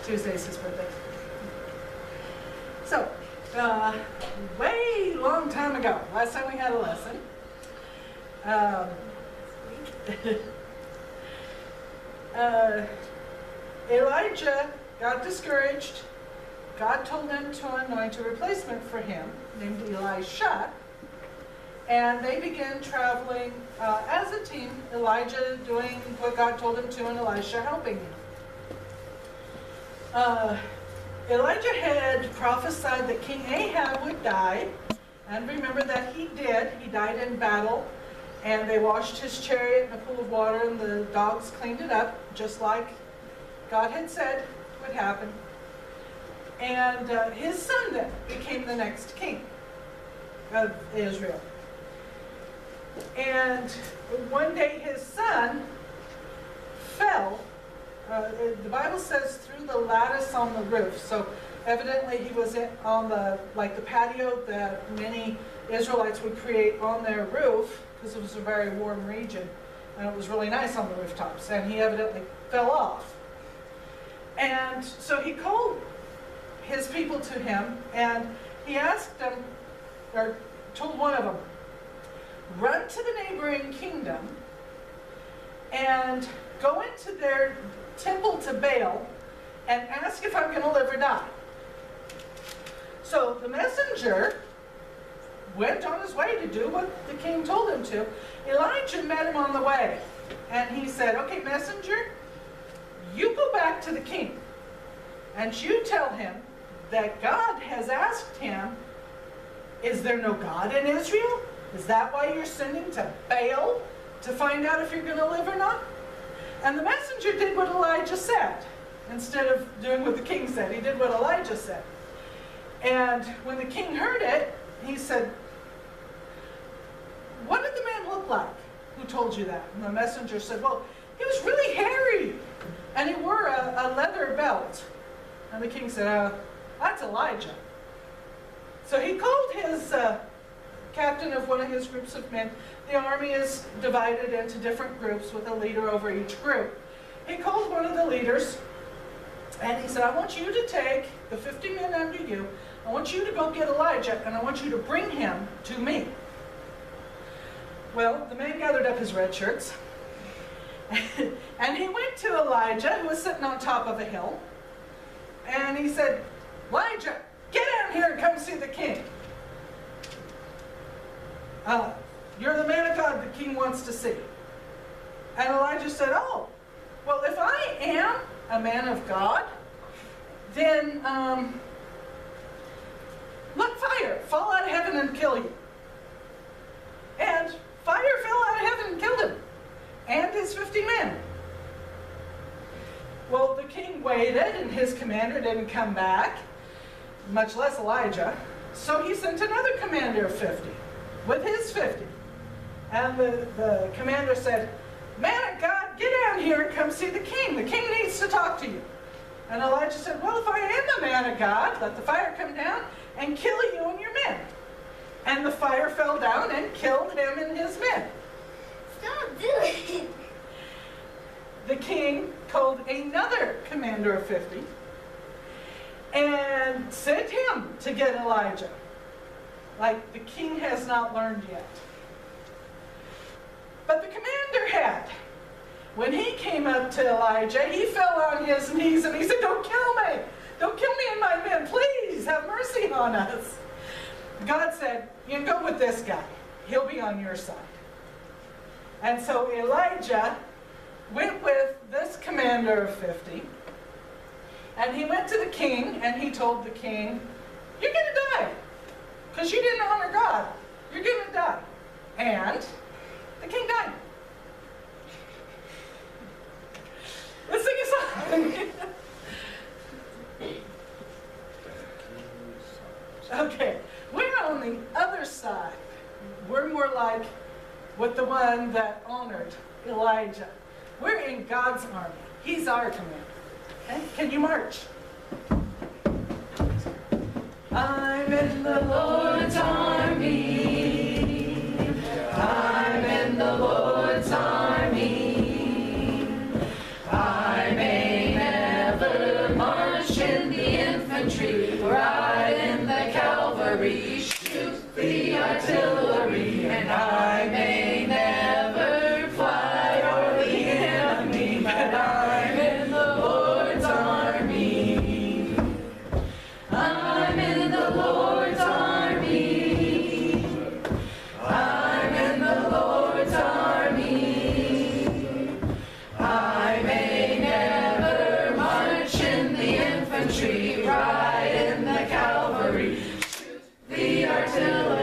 Tuesday's his birthday. So, way long time ago, last time we had a lesson, Elijah got discouraged. God told him to anoint a replacement for him named Elisha. And they began traveling as a team, Elijah doing what God told him to and Elisha helping him. Elijah had prophesied that King Ahab would die. And remember that he did. He died in battle. And they washed his chariot in a pool of water and the dogs cleaned it up, just like God had said would happen. And his son then became the next king of Israel. And one day his son fell. The Bible says through the lattice on the roof. So evidently he was on the patio that many Israelites would create on their roof, because it was a very warm region and it was really nice on the rooftops, and he evidently fell off. And so he called his people to him and he asked them, or told one of them, run to the neighboring kingdom and go into their temple to Baal and ask if I'm going to live or die. So the messenger went on his way to do what the king told him to. Elijah met him on the way and he said, okay, messenger, you go back to the king and you tell him that God has asked him, is there no God in Israel? Is that why you're sending to Baal to find out if you're going to live or not? And the messenger did what Elijah said. Instead of doing what the king said, he did what Elijah said. And when the king heard it, he said, what did the man look like who told you that? And the messenger said, well, he was really hairy and he wore a leather belt. And the king said, that's Elijah. So he called his captain of one of his groups of men. The army is divided into different groups with a leader over each group. He called one of the leaders and he said, I want you to take the 50 men under you. I want you to go get Elijah and I want you to bring him to me. Well, the man gathered up his red shirts and he went to Elijah, who was sitting on top of a hill, and he said, Elijah, get down here and come see the king. You're the man of God the king wants to see. And Elijah said, oh, well, if I am a man of God, then let fire fall out of heaven and kill you. And fire fell out of heaven and killed him and his 50 men. Well, the king waited and his commander didn't come back, much less Elijah. So he sent another commander of 50 with his 50. And the commander said, man of God, get down here and come see the king. The king needs to talk to you. And Elijah said, well, if I am a man of God, let the fire come down and kill you and your men. And the fire fell down and killed him and his men. Stop doing it. The king called another commander of 50 and sent him to get Elijah. Like the king has not learned yet. But the commander had. When he came up to Elijah, he fell on his knees and he said, don't kill me. Don't kill me and my men. Please have mercy on us. God said, you can go with this guy. He'll be on your side. And so Elijah went with this commander of 50. And he went to the king and he told the king, you're going to die. Because you didn't honor God. You're going to die. And the king died. Let's sing a song. Okay, we're on the other side. We're more like with the one that honored Elijah. We're in God's army. He's our commander. Okay? Can you march? I'm in the Lord's army. I'm in the Lord's army. I may never march in the infantry, ride in the cavalry, shoot the artillery, and I may never fly o'er the enemy, but I'm in the Lord's army. I'm in the Lord's army. I'm in the Lord's army. I may never march in the infantry, ride in the cavalry, shoot the artillery.